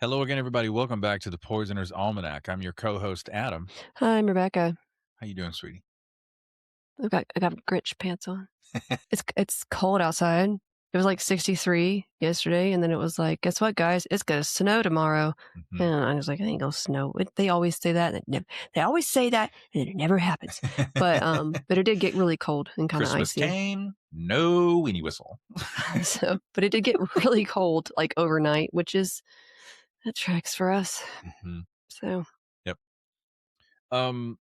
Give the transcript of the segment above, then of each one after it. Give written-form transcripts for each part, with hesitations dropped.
Hello again, everybody. Welcome back to the Poisoner's Almanac. I'm your co-host, Adam. Hi, I'm Rebecca. How you doing, sweetie? I got Grinch pants on. It's cold outside. It was like 63 yesterday, and then it was like, guess what, guys? It's gonna snow tomorrow. Mhm. And I was like, it ain't gonna snow. They always say that. They always say that, and it never happens. But it did get really cold and kind of Christmas icy. came, no weenie whistle. But it did get really cold like overnight, that tracks for us. Mhm. So Yep. Um.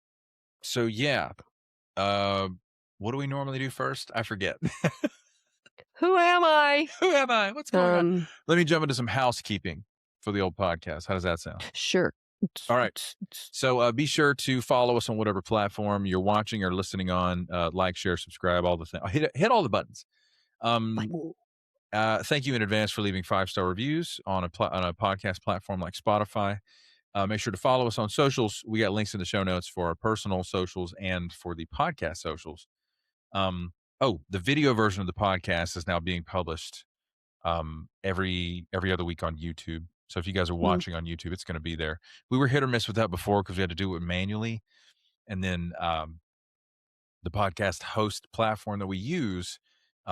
So yeah. Uh. What do we normally do first? I forget. who am I? Who am I? What's going on? Let me jump into some housekeeping for the old podcast. How does that sound? Sure. All right. So be sure to follow us on whatever platform you're watching or listening on. Like, share, subscribe, all the things. Hit all the buttons. Like, Thank you in advance for leaving 5-star reviews on a podcast platform like Spotify. Make sure to follow us on socials. We got links in the show notes for our personal socials and for the podcast socials. The video version of the podcast is now being published every other week on YouTube. So if you guys are watching on YouTube, it's going to be there. We were hit or miss with that before because we had to do it manually, and then the podcast host platform that we use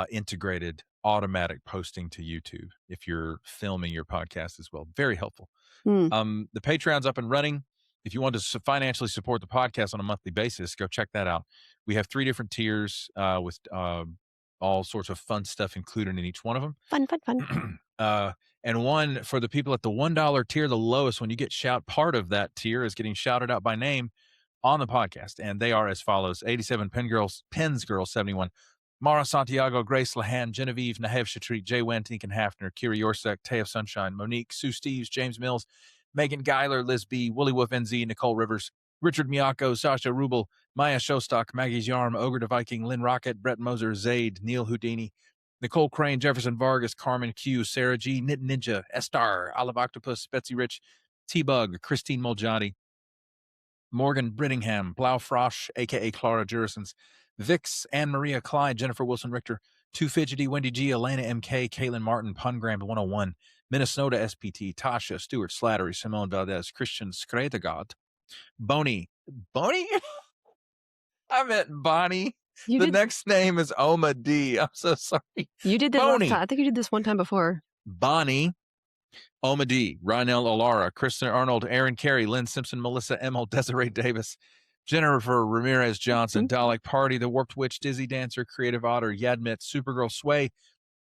integrated automatic posting to YouTube if you're filming your podcast as well. Very helpful. The Patreon's up and running. If you want to financially support the podcast on a monthly basis, go check that out. We have 3 different tiers with all sorts of fun stuff included in each one of them. fun. And one for the people at the $1 tier, the lowest, when you get part of that tier is getting shouted out by name on the podcast. And they are as follows: 87 Pens Girl 71, Mara Santiago, Grace Lahan, Genevieve, Nahev Shatrit, Jay Wentinck and Hafner, Kira Yorsek, Tay of Sunshine, Monique, Sue Steves, James Mills, Megan Geiler, Liz B, Willie Wolf NZ, Nicole Rivers, Richard Miyako, Sasha Rubel, Maya Shostak, Maggie Yarm, Ogre the Viking, Lynn Rocket, Brett Moser, Zaid, Neil Houdini, Nicole Crane, Jefferson Vargas, Carmen Q, Sarah G, Knit Ninja, Estar, Olive Octopus, Betsy Rich, T-Bug, Christine Moljani, Morgan Brittingham, Blau Frosch, a.k.a. Clara Jurisons, Vix, Anne Maria Clyde, Jennifer Wilson Richter, Too Fidgety, Wendy G, Elena MK, Caitlin Martin, Pungram 101, Minnesota SPT, Tasha, Stuart Slattery, Simone Valdez, Christian Skretagod, Boney. I meant Bonnie. The next name is Oma D. I'm so sorry. You did this last time. I think you did this one time before. Bonnie, Oma D, Rynell Olara, Kristen Arnold, Aaron Carey, Lynn Simpson, Melissa Emmel, Desiree Davis, Jennifer Ramirez Johnson, Dalek Party, The Warped Witch, Dizzy Dancer, Creative Otter, Yadmit, Supergirl Sway,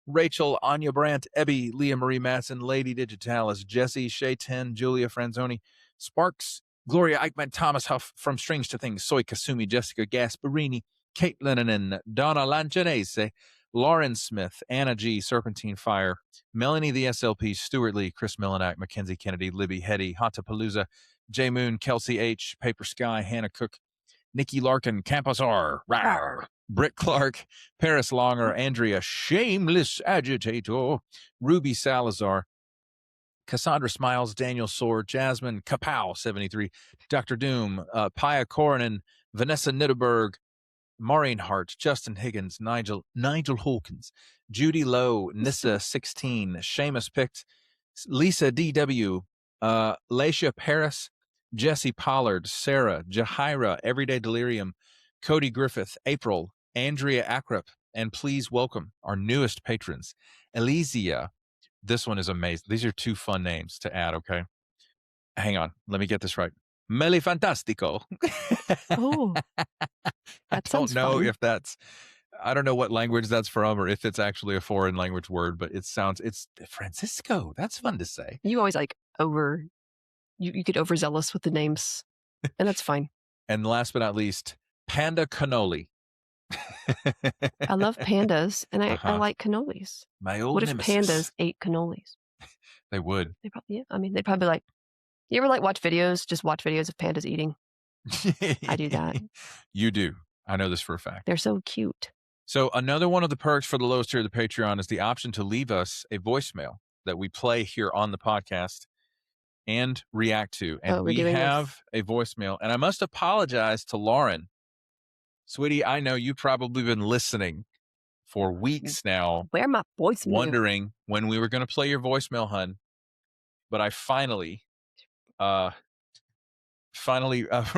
Rachel, Anya Brandt, Ebby, Leah Marie Matson, Lady Digitalis, Jesse, Shay 10, Julia Franzoni, Sparks, Gloria Eichmann, Thomas Huff, From Strange to Things, Soy Kasumi, Jessica Gasparini, Kate Lennon, Donna Lanjanese, Lauren Smith, Anna G, Serpentine Fire, Melanie the SLP, Stuart Lee, Chris Millenak, Mackenzie Kennedy, Libby Hetty, Hatapalooza, J Moon, Kelsey H, Paper Sky, Hannah Cook, Nikki Larkin, Campus R, Rawr, Britt Clark, Paris Longer, Andrea, Shameless Agitator, Ruby Salazar, Cassandra Smiles, Daniel Sword, Jasmine Kapow, 73, Dr. Doom, Pia Coronin, Vanessa Nitterberg, Maureen Hart, Justin Higgins, Nigel Hawkins, Judy Lowe, Nissa 16, Seamus Picked, Lisa DW, Laisha Paris, Jesse Pollard, Sarah, Jahira, Everyday Delirium, Cody Griffith, April, Andrea Akrip, and please welcome our newest patrons, Elysia. This one is amazing. These are 2 fun names to add, okay? Hang on. Let me get this right. Meli Fantastico. Oh, I don't know if that's, I don't know what language that's from or if it's actually a foreign language word, but it's Francisco. That's fun to say. You always you get overzealous with the names, and that's fine. And last but not least, Panda Cannoli. I love pandas, and I like cannolis. My old What if nemesis. pandas ate cannolis? They would. They probably, they'd probably like, you ever watch videos of pandas eating? I do that. You do. I know this for a fact. They're so cute. So another one of the perks for the lowest tier of the Patreon is the option to leave us a voicemail that we play here on the podcast and react to. And we have a voicemail. And I must apologize to Lauren. Sweetie, I know you've probably been listening for weeks now. Where my voicemail? Wondering when we were going to play your voicemail, hun. but I finally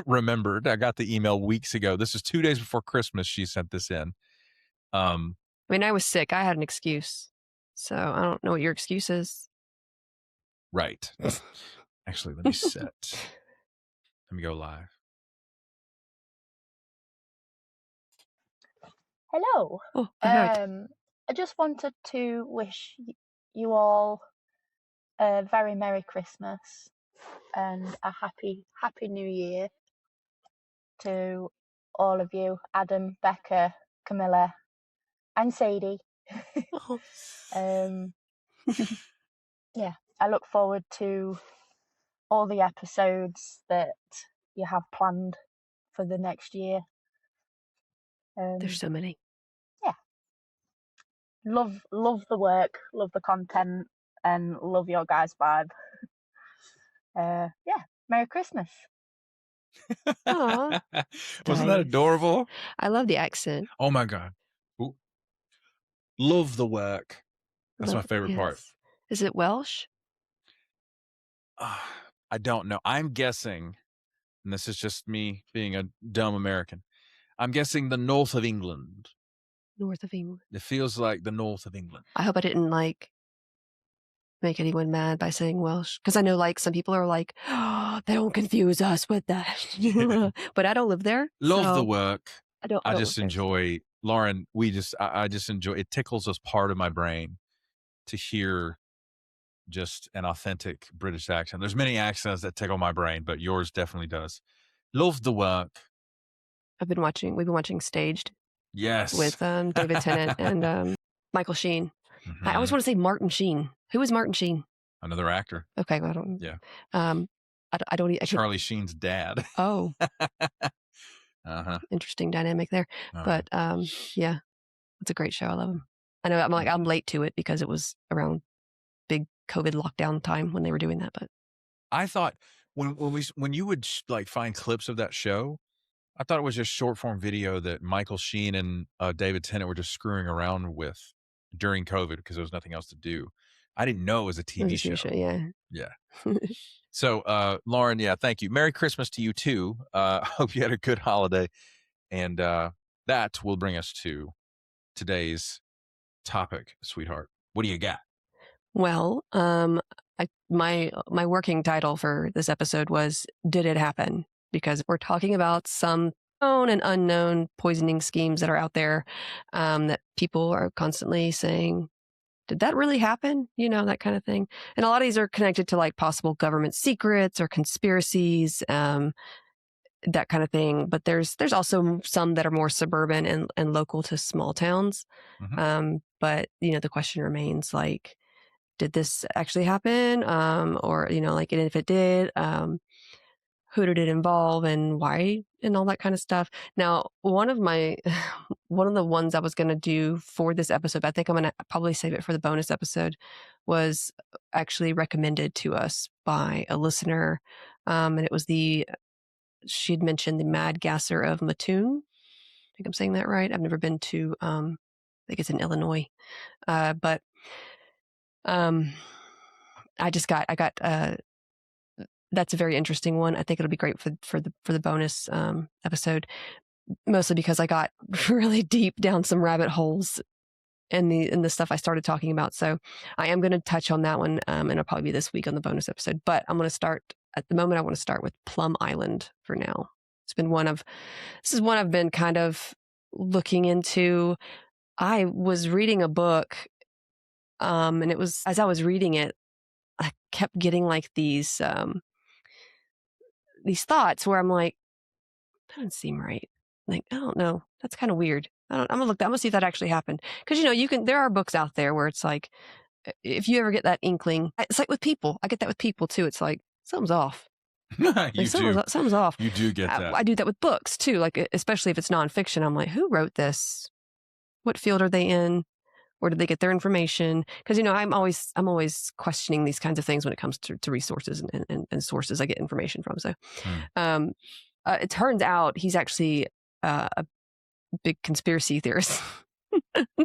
remembered. I got the email weeks ago. This is 2 days before Christmas. She sent this in. I mean, I was sick. I had an excuse. So I don't know what your excuse is. Right. Actually, let me set. Let me go live. Hello. Oh, I just wanted to wish you all a very Merry Christmas and a happy New Year to all of you, Adam, Becca, Camilla, and Sadie. Yeah, I look forward to all the episodes that you have planned for the next year. There's so many. Yeah. Love the work, love the content, and love your guys' vibe. Yeah, Merry Christmas. Aw, wasn't that adorable? I love the accent. Oh my God. Ooh. Love the work. That's my favorite part. Is it Welsh? I don't know. I'm guessing, and this is just me being a dumb American, I'm guessing the north of England. North of England. It feels like the north of England. I hope I didn't make anyone mad by saying Welsh, because I know some people are like, oh, they don't confuse us with that. But I don't live there. Love the work. I just enjoy, Lauren, I just enjoy, it tickles us part of my brain to hear just an authentic British accent. There's many accents that tickle my brain, but yours definitely does. Love the work. we've been watching Staged. Yes. With David Tennant and Michael Sheen. Mm-hmm. I always want to say Martin Sheen. Who is Martin Sheen? Another actor. Okay, well, I don't. Yeah. I don't. Charlie Sheen's dad. Oh. Interesting dynamic there, but yeah, it's a great show. I love him. I know I'm late to it because it was around big COVID lockdown time when they were doing that. But I thought when you would find clips of that show, I thought it was just short form video that Michael Sheen and David Tennant were just screwing around with during COVID because there was nothing else to do. I didn't know it was a TV show. Yeah. So, Lauren, thank you. Merry Christmas to you too. Hope you had a good holiday. And that will bring us to today's topic, sweetheart. What do you got? Well, my working title for this episode was "Did It Happen?" because we're talking about some known and unknown poisoning schemes that are out there that people are constantly saying, did that really happen? That kind of thing. And a lot of these are connected to possible government secrets or conspiracies, that kind of thing. But there's also some that are more suburban and local to small towns. Mm-hmm. But, the question remains, did this actually happen? Or, and if it did, who did it involve and why and all that kind of stuff. Now, one of the ones I was going to do for this episode, I think I'm going to probably save it for the bonus episode, was actually recommended to us by a listener. And it was she'd mentioned the Mad Gasser of Mattoon. I think I'm saying that right. I've never been to, I think it's in Illinois. But I got that's a very interesting one. I think it'll be great for the bonus episode, mostly because I got really deep down some rabbit holes in the stuff I started talking about. So I am going to touch on that one, and it'll probably be this week on the bonus episode. But I'm going to start at the moment. I want to start with Plum Island for now. This is one I've been kind of looking into. I was reading a book, and it was, as I was reading it, I kept getting these thoughts where I'm like, that doesn't seem right. I don't know. That's kind of weird. I'm gonna see if that actually happened. Because there are books out there where it's like, if you ever get that inkling, it's like with people. I get that with people too. It's like something's off. Something's off. You do get that. I do that with books too. Especially if it's nonfiction, I'm like, who wrote this? What field are they in? Where did they get their information? Because I'm always questioning these kinds of things when it comes to resources and sources I get information from. So, it turns out he's actually a big conspiracy theorist.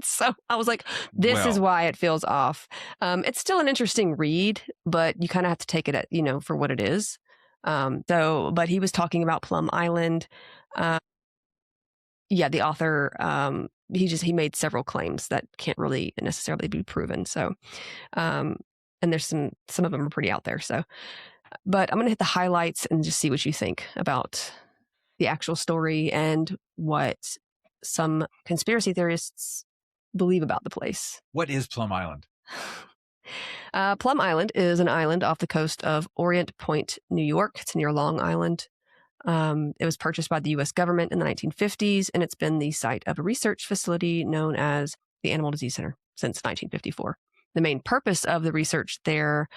So I was like, this is why it feels off. It's still an interesting read, but you kind of have to take it at, for what it is. But he was talking about Plum Island. The author, he made several claims that can't really necessarily be proven. So, and there's some of them are pretty out there. So, but I'm going to hit the highlights and just see what you think about the actual story and what some conspiracy theorists believe about the place. What is Plum Island? Plum Island is an island off the coast of Orient Point, New York. It's near Long Island. It was purchased by the U.S. government in the 1950s, and it's been the site of a research facility known as the Animal Disease Center since 1954. The main purpose of the research there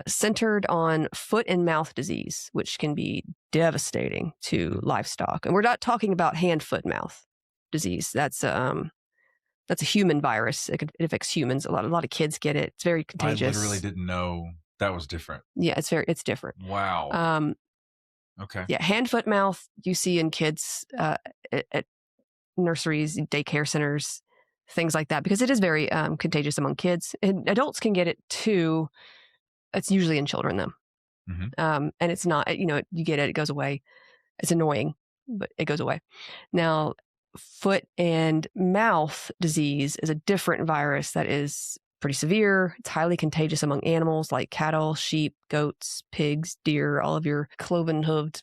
centered on foot and mouth disease, which can be devastating to livestock. And we're not talking about hand, foot, mouth disease. That's a human virus. It affects humans. A lot of kids get it. It's very contagious. I literally didn't know that was different. Yeah, it's different. Wow. Okay. Yeah, hand, foot, mouth you see in kids at nurseries, daycare centers, things like that, because it is very contagious among kids. And adults can get it too. It's usually in children, though. Mm-hmm. And it's not, you get it, it goes away. It's annoying, but it goes away. Now, foot and mouth disease is a different virus that is pretty severe. It's highly contagious among animals like cattle, sheep, goats, pigs, deer, all of your cloven-hooved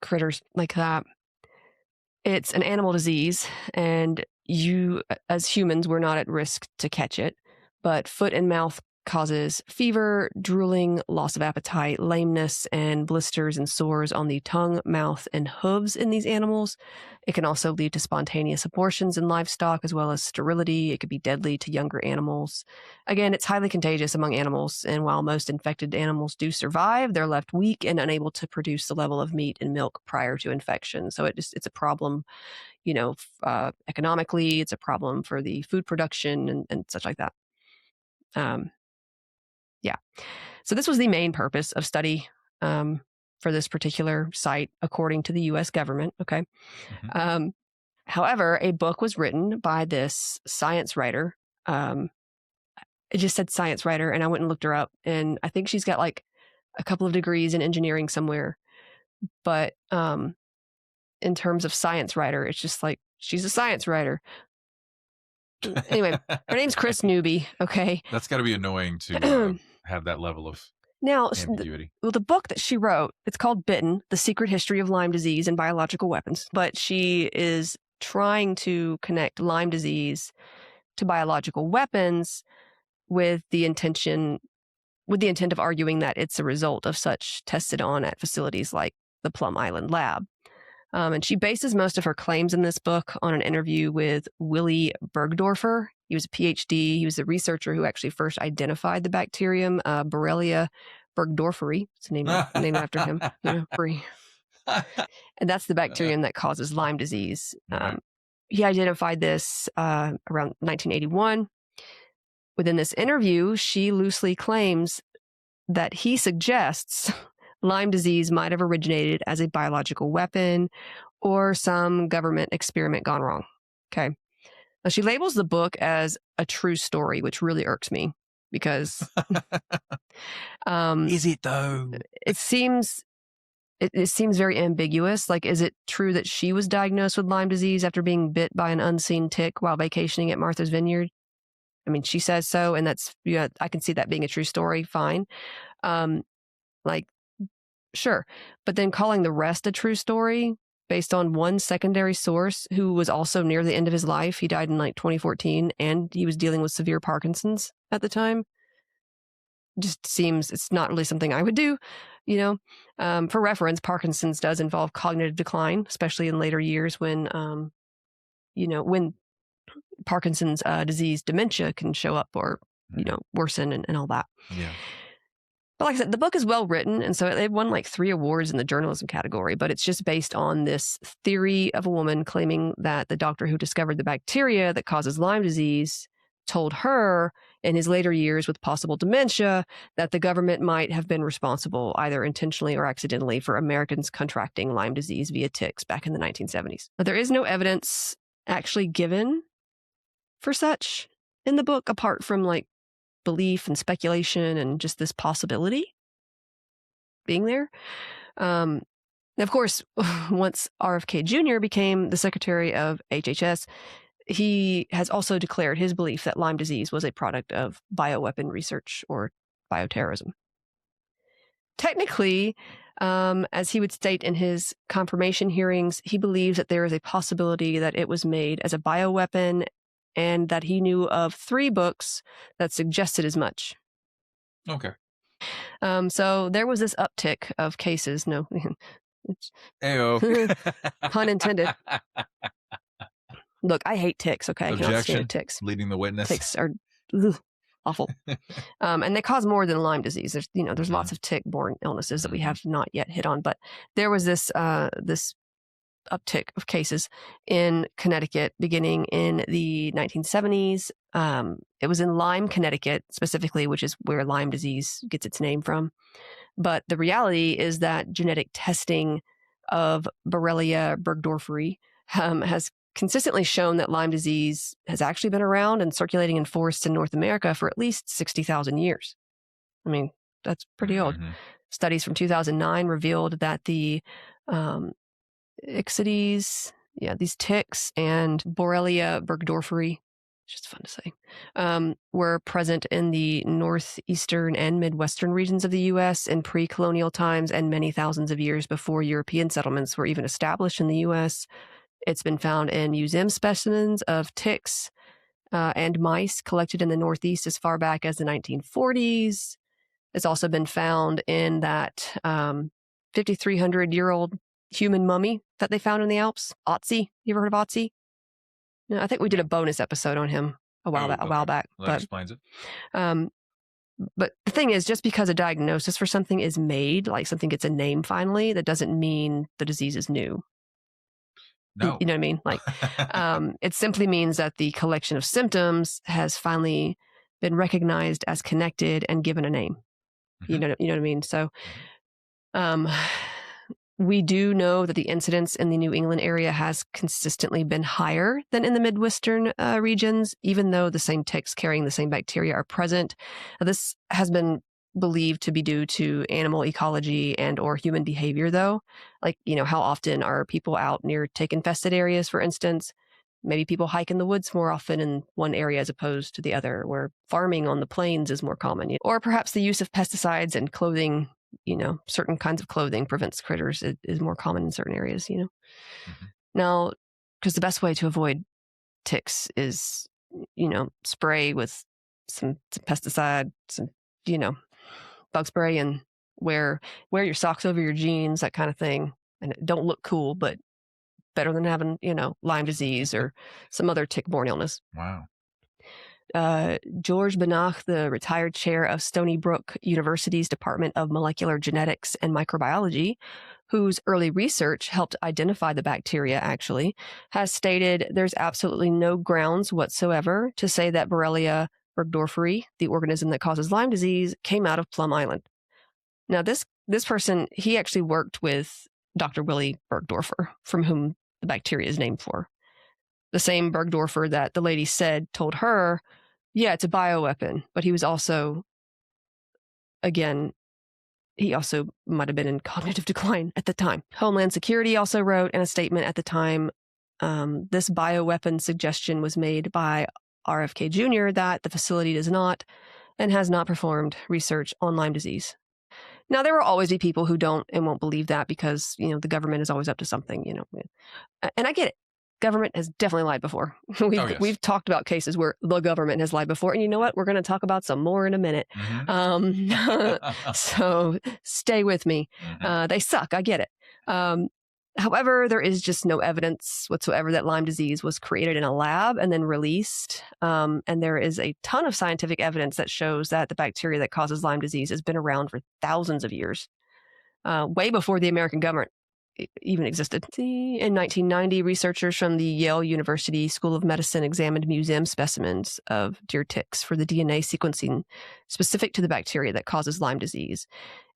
critters like that. It's an animal disease, and you, as humans, we're not at risk to catch it. But foot and mouth causes fever, drooling, loss of appetite, lameness, and blisters and sores on the tongue, mouth, and hooves in these animals. It can also lead to spontaneous abortions in livestock, as well as sterility. It could be deadly to younger animals. Again, it's highly contagious among animals, and while most infected animals do survive, they're left weak and unable to produce the level of meat and milk prior to infection. So it's a problem, economically. It's a problem for the food production and such like that. So this was the main purpose of study for this particular site, according to the U.S. government. Okay. Mm-hmm. However, a book was written by this science writer. It just said science writer, and I went and looked her up, and I think she's got like a couple of degrees in engineering somewhere. But in terms of science writer, it's just like she's a science writer. Anyway, her name's Chris Newby. Okay. That's got to be annoying to have that level of ambiguity. The book that she wrote, it's called Bitten, The Secret History of Lyme Disease and Biological Weapons. But she is trying to connect Lyme disease to biological weapons with the intent of arguing that it's a result of such tested on at facilities like the Plum Island lab. And she bases most of her claims in this book on an interview with Willy Bergdorfer. He was a PhD. He was the researcher who actually first identified the bacterium Borrelia burgdorferi. It's named after him. And that's the bacterium that causes Lyme disease. He identified this around 1981. Within this interview, she loosely claims that he suggests Lyme disease might have originated as a biological weapon or some government experiment gone wrong. Okay. Now, she labels the book as a true story, which really irks me because... Is it though? It seems very ambiguous. Like, is it true that she was diagnosed with Lyme disease after being bit by an unseen tick while vacationing at Martha's Vineyard? I mean, she says so, and that's, I can see that being a true story. Fine. Sure. But then calling the rest a true story based on one secondary source who was also near the end of his life. He died in 2014, and he was dealing with severe Parkinson's at the time. Just seems it's not really something I would do, For reference, Parkinson's does involve cognitive decline, especially in later years when Parkinson's disease dementia can show up or, worsen and all that. Yeah. But like I said, the book is well written, and so it won like 3 awards in the journalism category, but it's just based on this theory of a woman claiming that the doctor who discovered the bacteria that causes Lyme disease told her in his later years with possible dementia that the government might have been responsible either intentionally or accidentally for Americans contracting Lyme disease via ticks back in the 1970s. But there is no evidence actually given for such in the book, apart from like belief and speculation and just this possibility being there. Of course, once RFK Jr. became the secretary of HHS, he has also declared his belief that Lyme disease was a product of bioweapon research or bioterrorism. Technically, as he would state in his confirmation hearings, he believes that there is a possibility that it was made as a bioweapon and that he knew of 3 books that suggested as much. Okay. So there was this uptick of cases. No, Ayo. pun intended. Look, I hate ticks, okay? I cannot stand ticks. Leading the witness. Ticks are awful. And they cause more than Lyme disease. There's lots of tick-borne illnesses that we have not yet hit on. But there was this uptick of cases in Connecticut beginning in the 1970s. It was in Lyme, Connecticut, specifically, which is where Lyme disease gets its name from. But the reality is that genetic testing of Borrelia burgdorferi has consistently shown that Lyme disease has actually been around and circulating in forests in North America for at least 60,000 years. I mean, that's pretty old. Studies from 2009 revealed that the Ixodes, these ticks, and Borrelia burgdorferi, it's just fun to say, were present in the northeastern and midwestern regions of the U.S. in pre-colonial times and many thousands of years before European settlements were even established in the U.S. It's been found in museum specimens of ticks and mice collected in the Northeast as far back as the 1940s. It's also been found in that 5,300-year-old human mummy that they found in the Alps, Otzi. You ever heard of Otzi? No, I think we did a bonus episode on him a while back. That explains it. But the thing is, just because a diagnosis for something is made, like something gets a name finally, that doesn't mean the disease is new. No. You know what I mean? Like, it simply means that the collection of symptoms has finally been recognized as connected and given a name. You know what I mean? So, we do know that the incidence in the New England area has consistently been higher than in the Midwestern regions, even though the same ticks carrying the same bacteria are present. This has been believed to be due to animal ecology and or human behavior, though. Like, how often are people out near tick-infested areas, for instance? Maybe people hike in the woods more often in one area as opposed to the other, where farming on the plains is more common. Or perhaps the use of pesticides and clothing, certain kinds of clothing prevents critters is more common in certain areas, Now, because the best way to avoid ticks is, spray with some pesticide, some, bug spray, and wear your socks over your jeans, that kind of thing. And it don't look cool, but better than having, Lyme disease or some other tick-borne illness. Wow. George Banach, the retired chair of Stony Brook University's Department of Molecular Genetics and Microbiology, whose early research helped identify the bacteria, actually, has stated there's absolutely no grounds whatsoever to say that Borrelia burgdorferi, the organism that causes Lyme disease, came out of Plum Island. Now, this person, he actually worked with Dr. Willie Burgdorfer, from whom the bacteria is named for. The same Burgdorfer that the lady said told her, yeah, it's a bioweapon, but he was also, again, he also might have been in cognitive decline at the time. Homeland Security also wrote in a statement at the time, this bioweapon suggestion was made by RFK Jr. that the facility does not and has not performed research on Lyme disease. Now, there will always be people who don't and won't believe that because, the government is always up to something, And I get it. Government has definitely lied before. We've talked about cases where the government has lied before. And you know what? We're going to talk about some more in a minute. So stay with me. They suck. I get it. However, there is just no evidence whatsoever that Lyme disease was created in a lab and then released. And there is a ton of scientific evidence that shows that the bacteria that causes Lyme disease has been around for thousands of years, way before the American government even existed. In 1990, researchers from the Yale University School of Medicine examined museum specimens of deer ticks for the DNA sequencing specific to the bacteria that causes Lyme disease.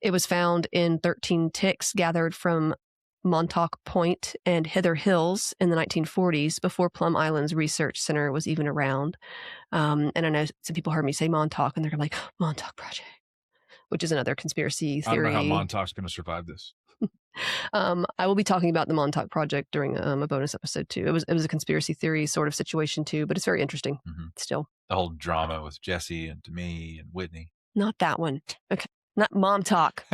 It was found in 13 ticks gathered from Montauk Point and Hither Hills in the 1940s, before Plum Island's research center was even around. And I know some people heard me say Montauk, and they're like, Montauk Project, which is another conspiracy theory. I don't know how Montauk's going to survive this. I will be talking about the Montauk Project during a bonus episode too. It was a conspiracy theory sort of situation too, but it's very interesting still. The whole drama with Jesse and Demi and Whitney. Not that one. Okay. Not Montauk.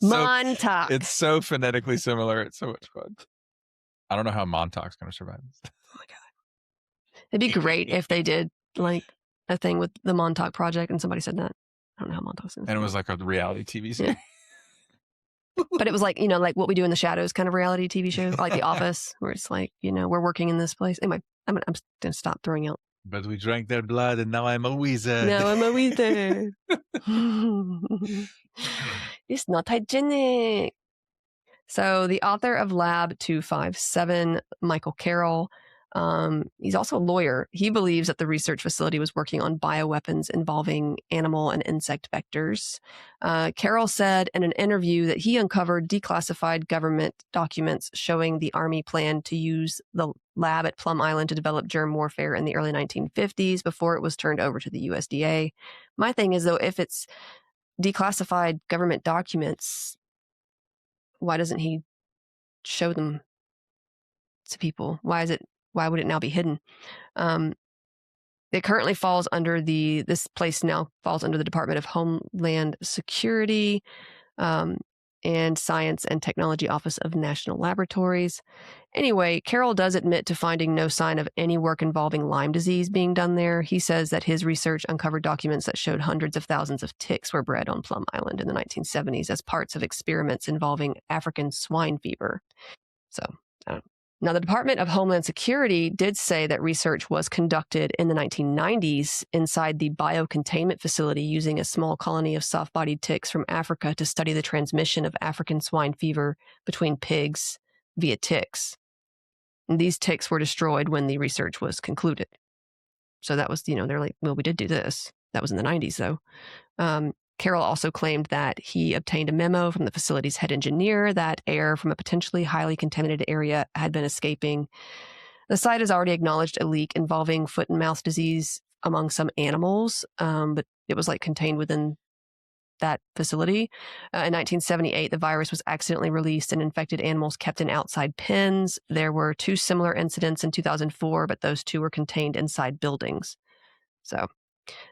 Montauk. It's so phonetically similar. It's so much fun. I don't know how Montauk's going to survive this. Oh my God. It'd be great if they did like a thing with the Montauk Project and somebody said that. I don't know how Montauk's going to survive. And it was like a reality TV series. Yeah. But it was like, like What We Do in the Shadows kind of reality TV show, like The Office, where it's like, we're working in this place. Anyway, I'm going to stop throwing out. But we drank their blood and now I'm a wizard. Now I'm a wizard. It's not hygienic. So the author of Lab 257, Michael Carroll, he's also a lawyer. He believes that the research facility was working on bioweapons involving animal and insect vectors. Carroll said in an interview that he uncovered declassified government documents showing the Army planned to use the lab at Plum Island to develop germ warfare in the early 1950s before it was turned over to the USDA. My thing is, though, if it's declassified government documents, why doesn't he show them to people? Why would it now be hidden? It currently falls under this place now falls under the Department of Homeland Security and Science and Technology Office of National Laboratories. Anyway, Carroll does admit to finding no sign of any work involving Lyme disease being done there. He says that his research uncovered documents that showed hundreds of thousands of ticks were bred on Plum Island in the 1970s as parts of experiments involving African swine fever. So, now, the Department of Homeland Security did say that research was conducted in the 1990s inside the biocontainment facility using a small colony of soft-bodied ticks from Africa to study the transmission of African swine fever between pigs via ticks. And these ticks were destroyed when the research was concluded. So that was, they're like, well, we did do this. That was in the 90s, though. Carroll also claimed that he obtained a memo from the facility's head engineer that air from a potentially highly contaminated area had been escaping. The site has already acknowledged a leak involving foot and mouth disease among some animals, but it was contained within that facility. In 1978, the virus was accidentally released and infected animals kept in outside pens. There were 2 similar incidents in 2004, but those 2 were contained inside buildings. So,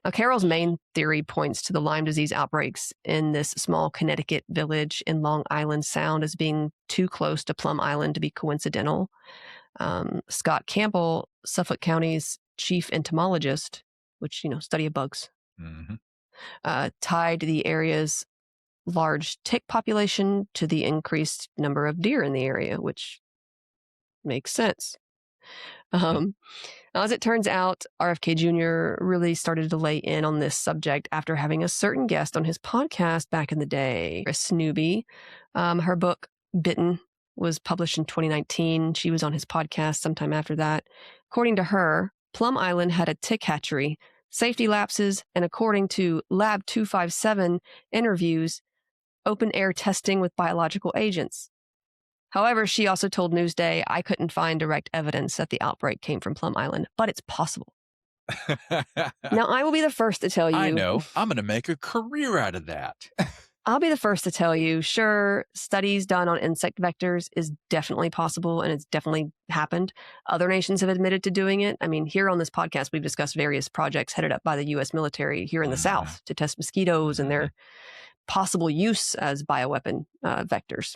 now, Carroll's main theory points to the Lyme disease outbreaks in this small Connecticut village in Long Island Sound as being too close to Plum Island to be coincidental. Scott Campbell, Suffolk County's chief entomologist, which, study of bugs, tied the area's large tick population to the increased number of deer in the area, which makes sense. As it turns out, RFK Jr. really started to lay in on this subject after having a certain guest on his podcast back in the day, Chris Newby. Her book, Bitten, was published in 2019. She was on his podcast sometime after that. According to her, Plum Island had a tick hatchery, safety lapses, and according to Lab 257 interviews, open air testing with biological agents. However, she also told Newsday, I couldn't find direct evidence that the outbreak came from Plum Island, but it's possible. Now, I will be the first to tell you. I know. I'm going to make a career out of that. I'll be the first to tell you, sure, studies done on insect vectors is definitely possible, and it's definitely happened. Other nations have admitted to doing it. I mean, here on this podcast, we've discussed various projects headed up by the U.S. military here in the South to test mosquitoes and their possible use as bioweapon vectors.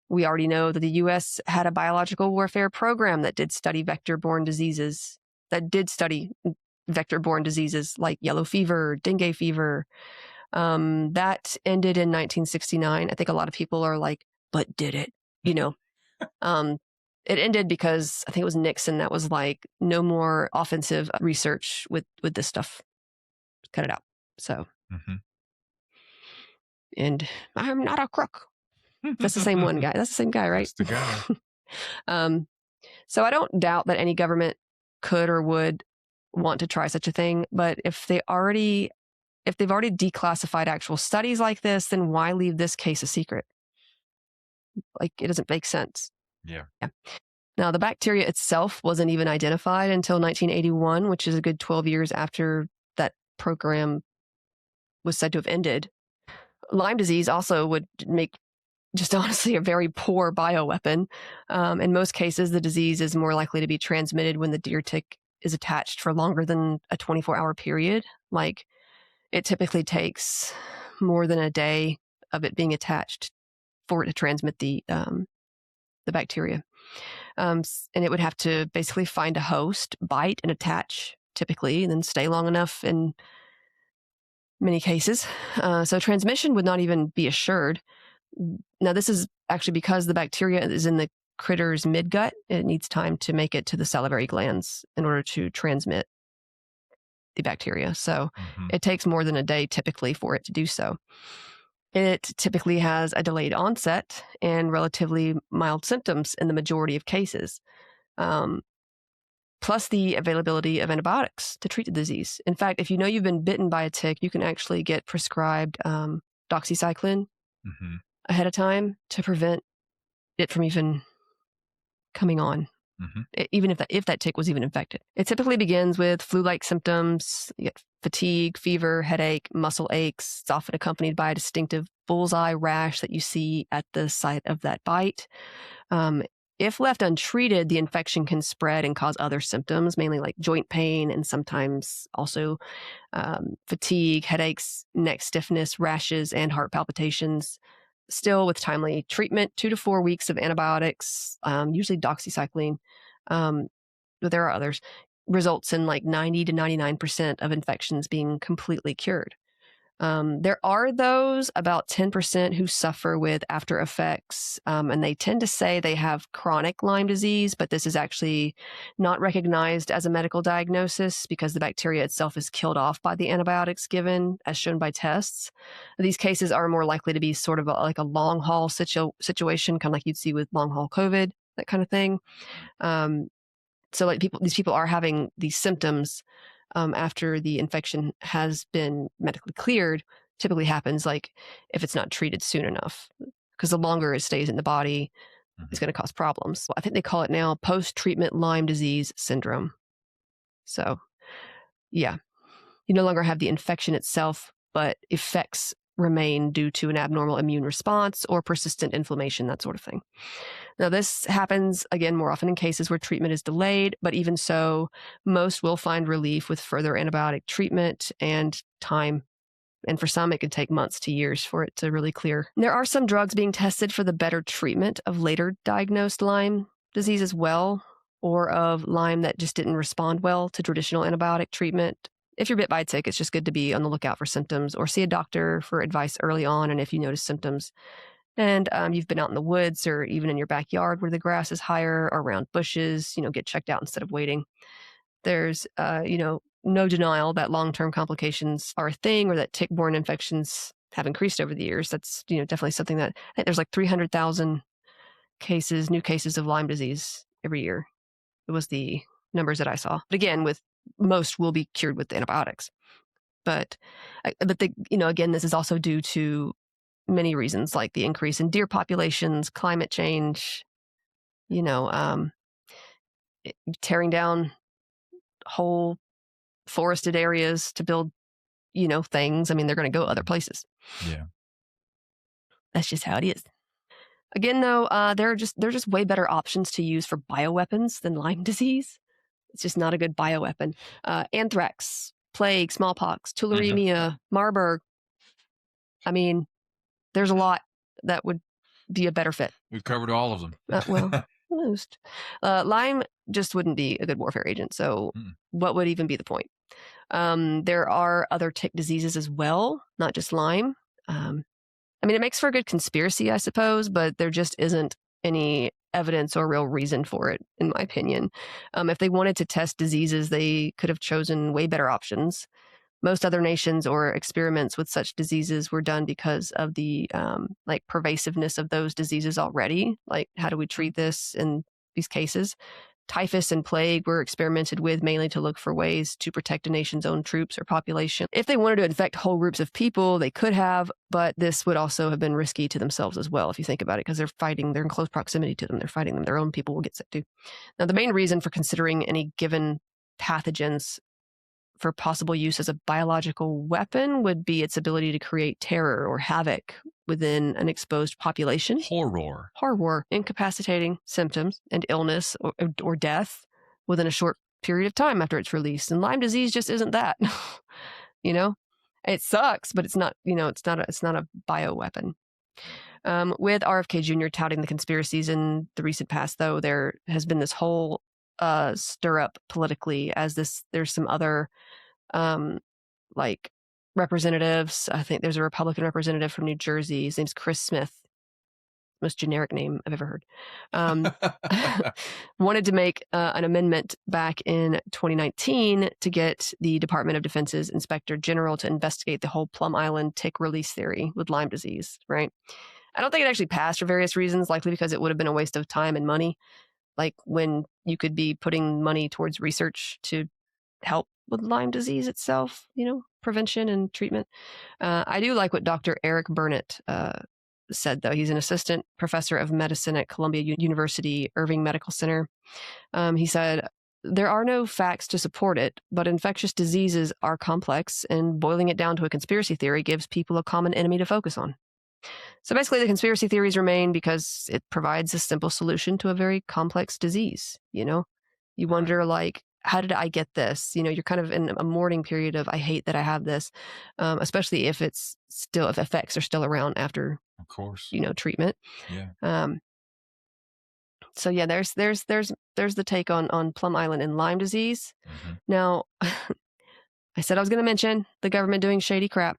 We already know that the U.S. had a biological warfare program that did study vector-borne diseases, like yellow fever, dengue fever. That ended in 1969. I think a lot of people are like, but did it? It ended because I think it was Nixon that was like, no more offensive research with this stuff. Cut it out. So, and I'm not a crook. That's the same one guy. That's the same guy, right? That's the guy. So I don't doubt that any government could or would want to try such a thing. But if they've already declassified actual studies like this, then why leave this case a secret? Like, it doesn't make sense. Yeah. Now, the bacteria itself wasn't even identified until 1981, which is a good 12 years after that program was said to have ended. Lyme disease also would make just honestly a very poor bioweapon. In most cases, the disease is more likely to be transmitted when the deer tick is attached for longer than a 24-hour period. Like, it typically takes more than a day of it being attached for it to transmit the bacteria. And it would have to basically find a host, bite and attach typically, and then stay long enough in many cases. So transmission would not even be assured. Now, this is actually because the bacteria is in the critter's midgut. It needs time to make it to the salivary glands in order to transmit the bacteria. So it takes more than a day typically for it to do so. It typically has a delayed onset and relatively mild symptoms in the majority of cases, plus the availability of antibiotics to treat the disease. In fact, if you know you've been bitten by a tick, you can actually get prescribed doxycycline ahead of time to prevent it from even coming on, even if that tick was even infected. It typically begins with flu-like symptoms. You get fatigue, fever, headache, muscle aches. It's often accompanied by a distinctive bullseye rash that you see at the site of that bite. If left untreated, the infection can spread and cause other symptoms, mainly like joint pain and sometimes also fatigue, headaches, neck stiffness, rashes, and heart palpitations. Still, with timely treatment, 2 to 4 weeks of antibiotics, usually doxycycline, but there are others, results in like 90 to 99% of infections being completely cured. There are those, about 10%, who suffer with after effects, and they tend to say they have chronic Lyme disease, but this is actually not recognized as a medical diagnosis because the bacteria itself is killed off by the antibiotics given, as shown by tests. These cases are more likely to be sort of like a long haul situation, kind of like you'd see with long haul COVID, that kind of thing. So like these people are having these symptoms after the infection has been medically cleared. Typically happens like if it's not treated soon enough, because the longer it stays in the body, it's going to cause problems. I think they call it now post-treatment Lyme disease syndrome. So yeah, you no longer have the infection itself, but effects remain due to an abnormal immune response or persistent inflammation, that sort of thing. Now, this happens, again, more often in cases where treatment is delayed, but even so, most will find relief with further antibiotic treatment and time. And for some, it can take months to years for it to really clear. There are some drugs being tested for the better treatment of later diagnosed Lyme disease as well, or of Lyme that just didn't respond well to traditional antibiotic treatment. If you're bit by a tick, it's just good to be on the lookout for symptoms or see a doctor for advice early on. And if you notice symptoms and you've been out in the woods or even in your backyard where the grass is higher or around bushes, get checked out instead of waiting. There's, no denial that long-term complications are a thing or that tick-borne infections have increased over the years. That's, definitely something that I think there's like 300,000 new cases of Lyme disease every year. It was the numbers that I saw. But again, with most will be cured with antibiotics. But again, this is also due to many reasons, like the increase in deer populations, climate change, tearing down whole forested areas to build, things. I mean, they're going to go other places. Yeah. That's just how it is. Again, though, there are just way better options to use for bioweapons than Lyme disease. It's just not a good bioweapon. Anthrax, plague, smallpox, tularemia, Marburg. I mean, there's a lot that would be a better fit. We've covered all of them. Well, most. Lyme just wouldn't be a good warfare agent. So what would even be the point? There are other tick diseases as well, not just Lyme. It makes for a good conspiracy, I suppose, but there just isn't any evidence or real reason for it, in my opinion. If they wanted to test diseases, they could have chosen way better options. Most other nations or experiments with such diseases were done because of the pervasiveness of those diseases already. Like, how do we treat this in these cases? Typhus and plague were experimented with mainly to look for ways to protect a nation's own troops or population. If they wanted to infect whole groups of people, they could have, but this would also have been risky to themselves as well, if you think about it, because they're in close proximity to them. They're fighting them. Their own people will get sick too. Now, the main reason for considering any given pathogens for possible use as a biological weapon would be its ability to create terror or havoc within an exposed population. Horror, incapacitating symptoms and illness or death within a short period of time after it's released. And Lyme disease just isn't that. It sucks, but it's not, it's not a bioweapon. With RFK Jr. touting the conspiracies in the recent past, though, there has been this whole stir up politically as there's some other representatives. I think there's a Republican representative from New Jersey. His name's Chris Smith. Most generic name I've ever heard. Wanted to make an amendment back in 2019 to get the Department of Defense's Inspector General to investigate the whole Plum Island tick release theory with Lyme disease, right? I don't think it actually passed for various reasons, likely because it would have been a waste of time and money, like when you could be putting money towards research to help with Lyme disease itself, prevention and treatment. I do like what Dr. Eric Burnett said, though. He's an assistant professor of medicine at Columbia University Irving Medical Center. He said, there are no facts to support it, but infectious diseases are complex, and boiling it down to a conspiracy theory gives people a common enemy to focus on. So basically, the conspiracy theories remain because it provides a simple solution to a very complex disease. You wonder, how did I get this? You're kind of in a mourning period of, I hate that I have this, especially if effects are still around after, of course, treatment. Yeah. So yeah, there's the take on Plum Island and Lyme disease. Mm-hmm. Now, I said I was going to mention the government doing shady crap.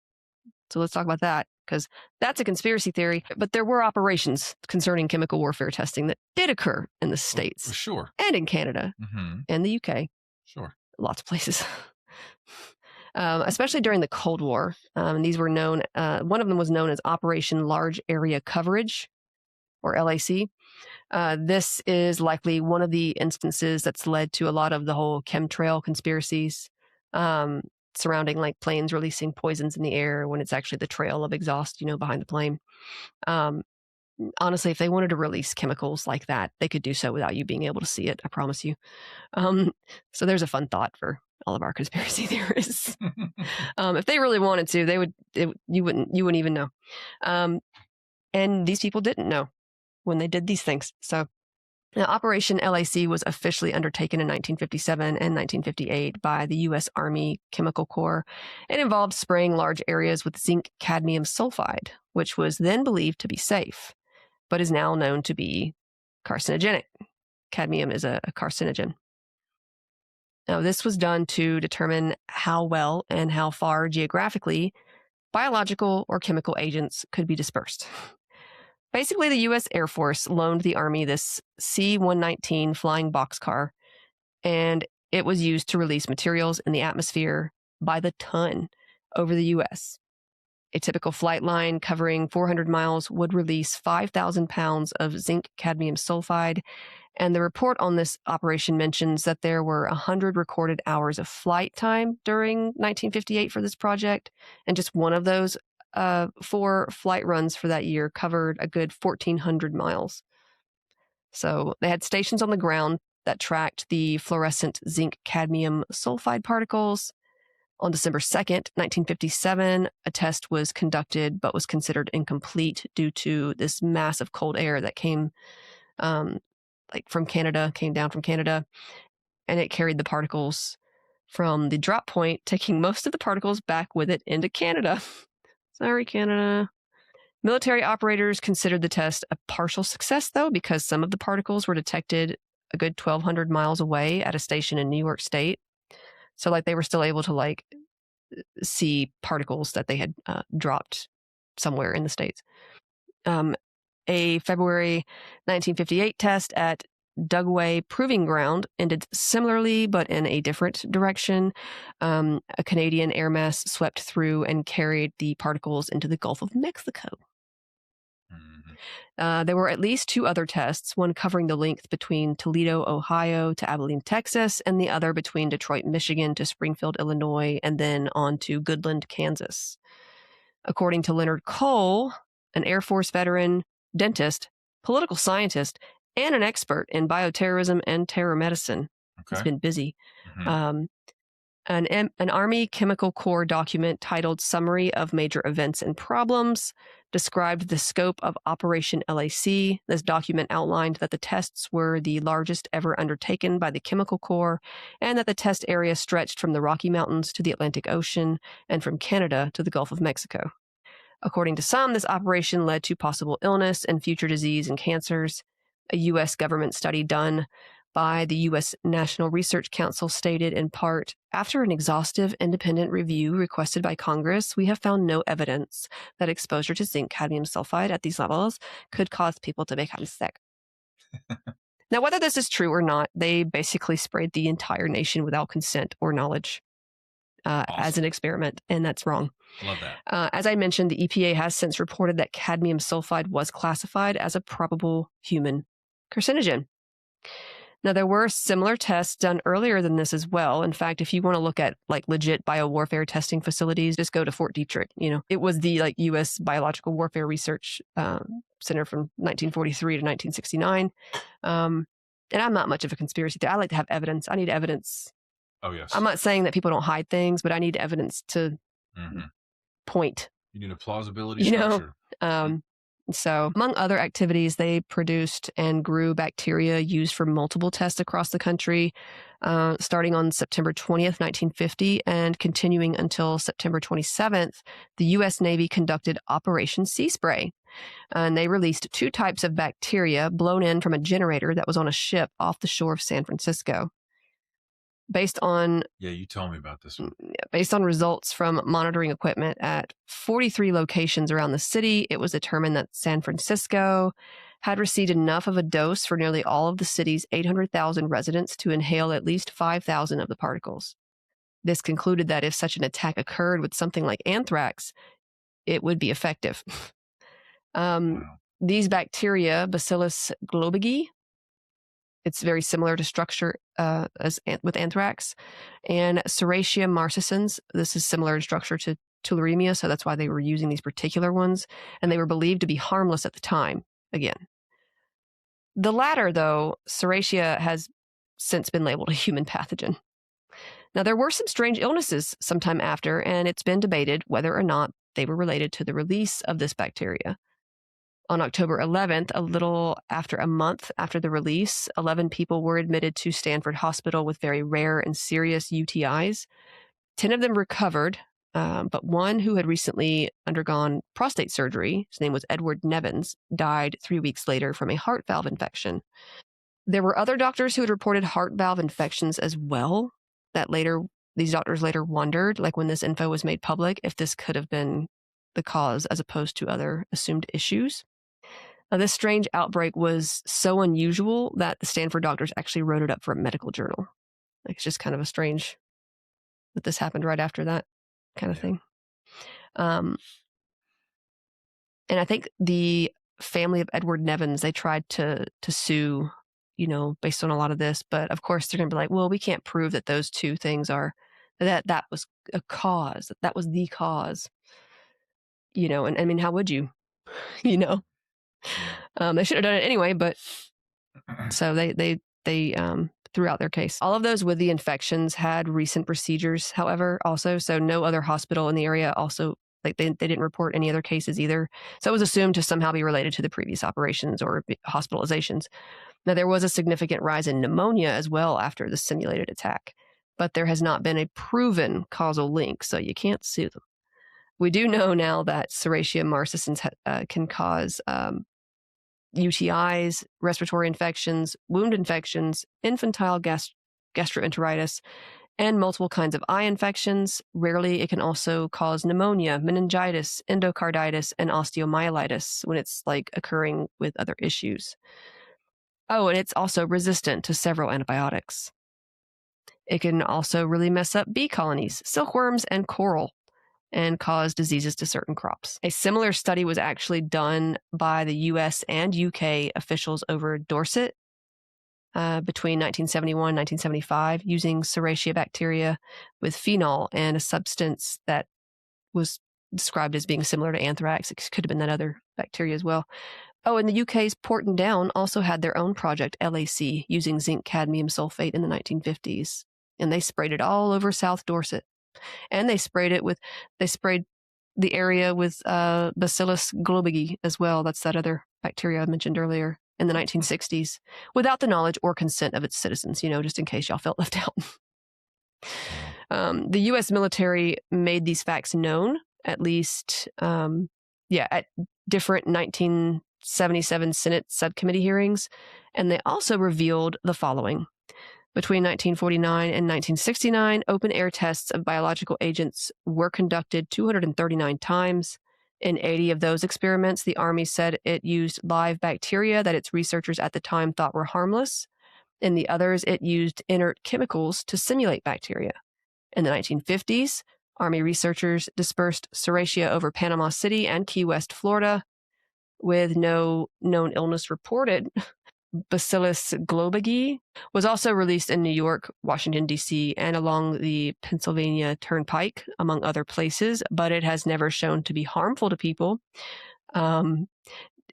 So let's talk about that, because that's a conspiracy theory. But there were operations concerning chemical warfare testing that did occur in the States. Sure. And in Canada. Mm-hmm. And the UK. Sure. Lots of places. Especially during the Cold War. And these were known, one of them was known as Operation Large Area Coverage, or LAC. This is likely one of the instances that's led to a lot of the whole chemtrail conspiracies. Surrounding planes releasing poisons in the air when it's actually the trail of exhaust, behind the plane. Honestly, if they wanted to release chemicals like that, they could do so without you being able to see it. I promise you. So there's a fun thought for all of our conspiracy theorists. If they really wanted to, you wouldn't even know. And these people didn't know when they did these things. So now, Operation LAC was officially undertaken in 1957 and 1958 by the U.S. Army Chemical Corps. It involved spraying large areas with zinc cadmium sulfide, which was then believed to be safe, but is now known to be carcinogenic. Cadmium is a carcinogen. Now, this was done to determine how well and how far geographically biological or chemical agents could be dispersed. Basically, the U.S. Air Force loaned the Army this C-119 flying boxcar, and it was used to release materials in the atmosphere by the ton over the U.S. A typical flight line covering 400 miles would release 5,000 pounds of zinc cadmium sulfide, and the report on this operation mentions that there were 100 recorded hours of flight time during 1958 for this project, and just one of those 4 flight runs for that year covered a good 1,400 miles. So they had stations on the ground that tracked the fluorescent zinc cadmium sulfide particles. On December 2nd, 1957, a test was conducted but was considered incomplete due to this massive cold air that came down from Canada, and it carried the particles from the drop point, taking most of the particles back with it into Canada. Sorry, Canada. Military operators considered the test a partial success, though, because some of the particles were detected a good 1,200 miles away at a station in New York State. So, they were still able to, see particles that they had dropped somewhere in the States. A February 1958 test at Dugway Proving Ground ended similarly, but in a different direction. A Canadian air mass swept through and carried the particles into the Gulf of Mexico. Mm-hmm. There were at least 2 other tests, one covering the length between Toledo, Ohio to Abilene, Texas, and the other between Detroit, Michigan to Springfield, Illinois, and then on to Goodland, Kansas. According to Leonard Cole, an Air Force veteran, dentist, political scientist, and an expert in bioterrorism and terror medicine. He's been busy. An Army Chemical Corps document titled Summary of Major Events and Problems described the scope of Operation LAC. This document outlined that the tests were the largest ever undertaken by the Chemical Corps and that the test area stretched from the Rocky Mountains to the Atlantic Ocean and from Canada to the Gulf of Mexico. According to some, this operation led to possible illness and future disease and cancers. A U.S. government study done by the U.S. National Research Council stated in part, after an exhaustive independent review requested by Congress, we have found no evidence that exposure to zinc cadmium sulfide at these levels could cause people to become sick. Now, whether this is true or not, they basically sprayed the entire nation without consent or knowledge as an experiment, and that's wrong. Love that. As I mentioned, the EPA has since reported that cadmium sulfide was classified as a probable human carcinogen. Now, there were similar tests done earlier than this as well. In fact, if you want to look at like legit biowarfare testing facilities, just go to Fort Detrick. You know, it was the like U.S. Biological Warfare Research Center from 1943 to 1969. And I'm not much of a conspiracy theorist. I like to have evidence. I need evidence. Oh, yes. I'm not saying that people don't hide things, but I need evidence to point. You need a plausibility structure. So, among other activities, they produced and grew bacteria used for multiple tests across the country, starting on September 20th, 1950, and continuing until September 27th. The U.S. Navy conducted Operation Sea Spray, and they released 2 types of bacteria blown in from a generator that was on a ship off the shore of San Francisco. Based on you told me about this one. Based on results from monitoring equipment at 43 locations around the city, it was determined that San Francisco had received enough of a dose for nearly all of the city's 800,000 residents to inhale at least 5,000 of the particles. This concluded that if such an attack occurred with something like anthrax, it would be effective. These bacteria, Bacillus globigii, it's very similar to structure as with anthrax, and Serratia marcescens. This is similar in structure to tularemia, so that's why they were using these particular ones, and they were believed to be harmless at the time. Again, the latter, though, Serratia, has since been labeled a human pathogen. Now, there were some strange illnesses sometime after, and it's been debated whether or not they were related to the release of this bacteria. On October 11th, a little after a month after the release, 11 people were admitted to Stanford Hospital with very rare and serious UTIs. 10 of them recovered, but one who had recently undergone prostate surgery, his name was Edward Nevins, died 3 weeks later from a heart valve infection. There were other doctors who had reported heart valve infections as well, that these doctors later wondered, like when this info was made public, if this could have been the cause as opposed to other assumed issues. Now, this strange outbreak was so unusual that the Stanford doctors actually wrote it up for a medical journal. Like, it's just kind of a strange that this happened right after that kind of thing. And I think the family of Edward Nevins, they tried to sue, based on a lot of this. But of course, they're going to be like, well, we can't prove that those 2 things are, that was a cause, that was the cause. And I mean, how would you, they should have done it anyway, but so they threw out their case. All of those with the infections had recent procedures, however, also. So no other hospital in the area also, like they didn't report any other cases either. So it was assumed to somehow be related to the previous operations or hospitalizations. Now, there was a significant rise in pneumonia as well after the simulated attack, but there has not been a proven causal link, so you can't sue them. We do know now that Serratia marcescens can cause UTIs, respiratory infections, wound infections, infantile gastroenteritis, and multiple kinds of eye infections. Rarely, it can also cause pneumonia, meningitis, endocarditis, and osteomyelitis when it's like occurring with other issues. Oh, and it's also resistant to several antibiotics. It can also really mess up bee colonies, silkworms, and coral. and cause diseases to certain crops. A similar study was actually done by the US and UK officials over Dorset between 1971 and 1975 using Serratia bacteria with phenol and a substance that was described as being similar to anthrax. It could have been that other bacteria as well. Oh, and the UK's Porton Down also had their own project, LAC, using zinc cadmium sulfate in the 1950s. And they sprayed it all over South Dorset. And they sprayed the area with Bacillus globigii as well. That's that other bacteria I mentioned earlier in the 1960s, without the knowledge or consent of its citizens, just in case y'all felt left out. The U.S. military made these facts known, at least, at different 1977 Senate subcommittee hearings, and they also revealed the following. Between 1949 and 1969, open-air tests of biological agents were conducted 239 times. In 80 of those experiments, the Army said it used live bacteria that its researchers at the time thought were harmless. In the others, it used inert chemicals to simulate bacteria. In the 1950s, Army researchers dispersed Serratia over Panama City and Key West, Florida, with no known illness reported. Bacillus globigii was also released in New York, Washington, D.C., and along the Pennsylvania Turnpike, among other places, but it has never shown to be harmful to people. In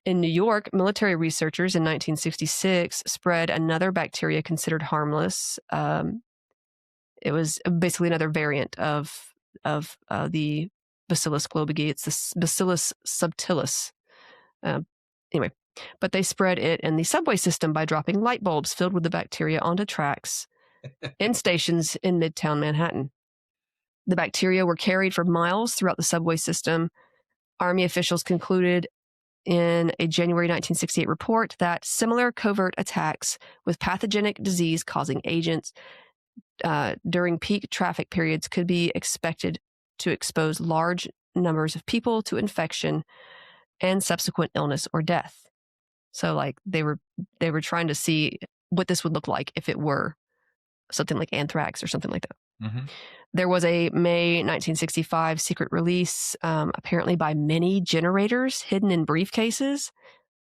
New York, military researchers in 1966 spread another bacteria considered harmless. It was basically another variant of the Bacillus globigii. It's the Bacillus subtilis. Anyway, but they spread it in the subway system by dropping light bulbs filled with the bacteria onto tracks in stations in Midtown Manhattan. The bacteria were carried for miles throughout the subway system. Army officials concluded in a January 1968 report that similar covert attacks with pathogenic disease-causing agents during peak traffic periods could be expected to expose large numbers of people to infection and subsequent illness or death. So, they were trying to see what this would look like if it were something like anthrax or something like that. Mm-hmm. There was a May 1965 secret release, apparently by many generators hidden in briefcases,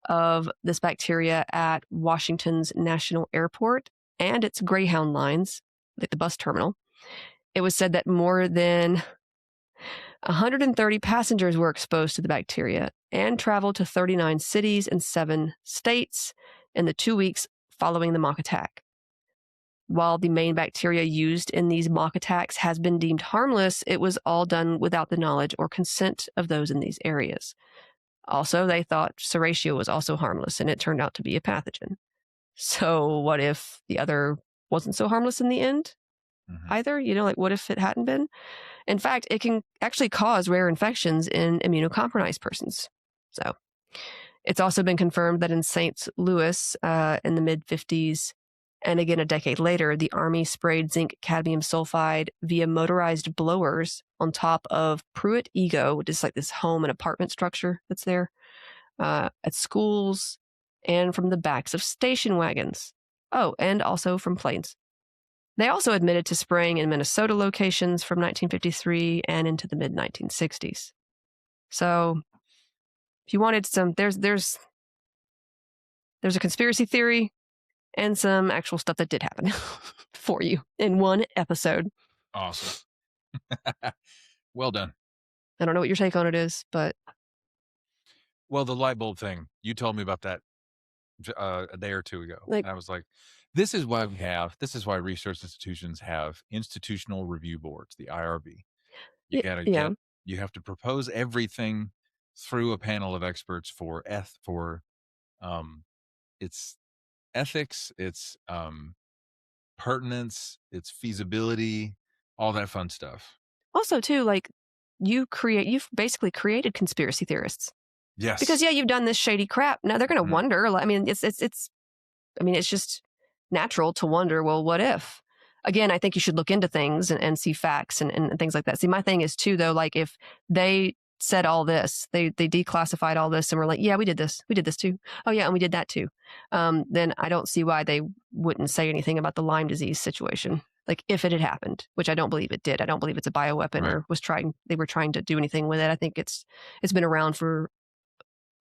of this bacteria at Washington's National Airport and its Greyhound lines, like the bus terminal. It was said that more than 130 passengers were exposed to the bacteria and traveled to 39 cities and 7 states in the 2 weeks following the mock attack. While the main bacteria used in these mock attacks has been deemed harmless, it was all done without the knowledge or consent of those in these areas. Also, they thought Serratia was also harmless, and it turned out to be a pathogen. So what if the other wasn't so harmless in the end? Mm-hmm. Either, what if it hadn't been? In fact, it can actually cause rare infections in immunocompromised persons. So it's also been confirmed that in St. Louis in the mid-50s, and again a decade later, the Army sprayed zinc cadmium sulfide via motorized blowers on top of Pruitt Ego, which is like this home and apartment structure that's there, at schools, and from the backs of station wagons. Oh, and also from planes. They also admitted to spraying in Minnesota locations from 1953 and into the mid-1960s. So, if you wanted some, there's a conspiracy theory and some actual stuff that did happen for you in one episode. Awesome. Well done. I don't know what your take on it is, but... Well, the light bulb thing, you told me about that a day or two ago. And I was like, this is why research institutions have institutional review boards, the IRB. You have to propose everything through a panel of experts for its ethics, its pertinence, its feasibility, all that fun stuff. Also, too, you've basically created conspiracy theorists. Yes. Because you've done this shady crap. Now they're going to wonder. I mean, it's just natural to wonder, well, what if? Again, I think you should look into things and see facts and things like that. See, my thing is too, though, if they said all this, they declassified all this and were like, yeah, we did this too. Oh yeah, and we did that too. Then I don't see why they wouldn't say anything about the Lyme disease situation. like if it had happened, which I don't believe it did. I don't believe it's a bioweapon Right. or they were trying to do anything with it. I think it's been around for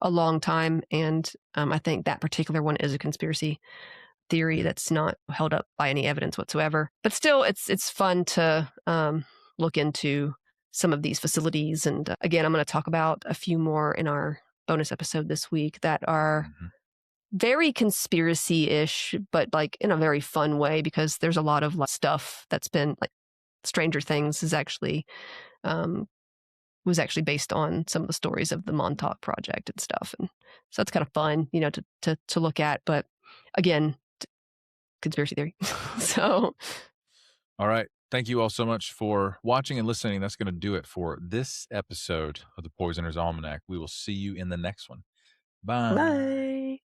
a long time, and I think that particular one is a conspiracy theory that's not held up by any evidence whatsoever. But still, it's fun to look into some of these facilities. And again, I'm going to talk about a few more in our bonus episode this week that are very conspiracy-ish, but like in a very fun way, because there's a lot of stuff that's been like Stranger Things is actually was actually based on some of the stories of the Montauk Project and stuff, and so it's kind of fun, to look at. But again, conspiracy theory. So, all right. Thank you all so much for watching and listening. That's going to do it for this episode of the Poisoner's Almanac. We will see you in the next one. Bye. bye.